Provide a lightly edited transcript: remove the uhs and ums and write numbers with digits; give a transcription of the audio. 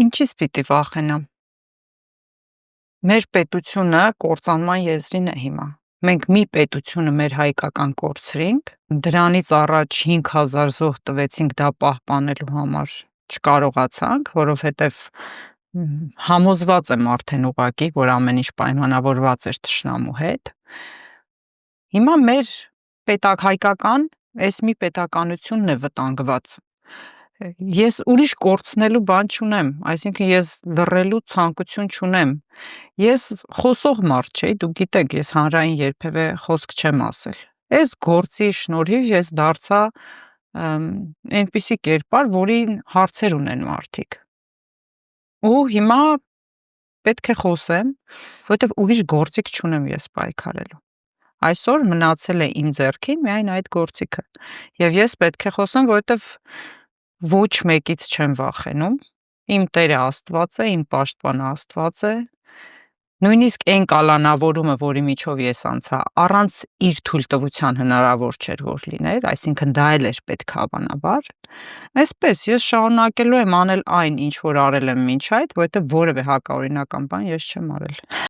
Ինչից պիտի վախենամ։ Մեր պետությունը կործանման եզրին է հիմա։ Մենք մի պետությունը մեր հայկական կորցրինք, դրանից առաջ 5000 զոհ տվեցինք դա պահպանելու համար, չկարողացանք, որովհետև համոզված եմ արդեն ուղղակի, որ ամեն ինչ պայմանավորված էր թշնամու հետ։ Հիմա մեր հայկական այս մի պետականությունն է վտանգված։ Ես ուրիշ կորցնելու բան չունեմ, այսինքն ես լռելու ցանկություն չունեմ։ Ես խոսող մարդ չէի, դուք գիտեք, ես հանրային երբևէ խոսք չեմ ասել։ Այս գործի շնորհիվ ես դարձա այնպիսի կերպար, որին հարցեր ունեն մարդիկ։ Ու հիմա պետք է խոսեմ, որովհետև ուրիշ գործիք չունեմ ես պայքարելու։ Այսօր մնացել է իմ ձեռքին միայն այդ գործիքը։ Եվ ես պետք է խոսեմ, որովհետև ոչ մեկից չեմ վախենում։ Իմ Տերը Աստված է, իմ պաշտպանը Աստված է։ Նույնիսկ այն կալանավորումը, որի միջով ես անցա, առանց իր թույլտվության հնարավոր չէր որ լիներ, այսինքն դա էլ էր պետք հավանաբար։ Այսպես ես շարունակելու եմ անել այն, ինչ որ արել եմ մինչ այդ, որովհետև որևէ հակաօրինական բան ես չեմ արել։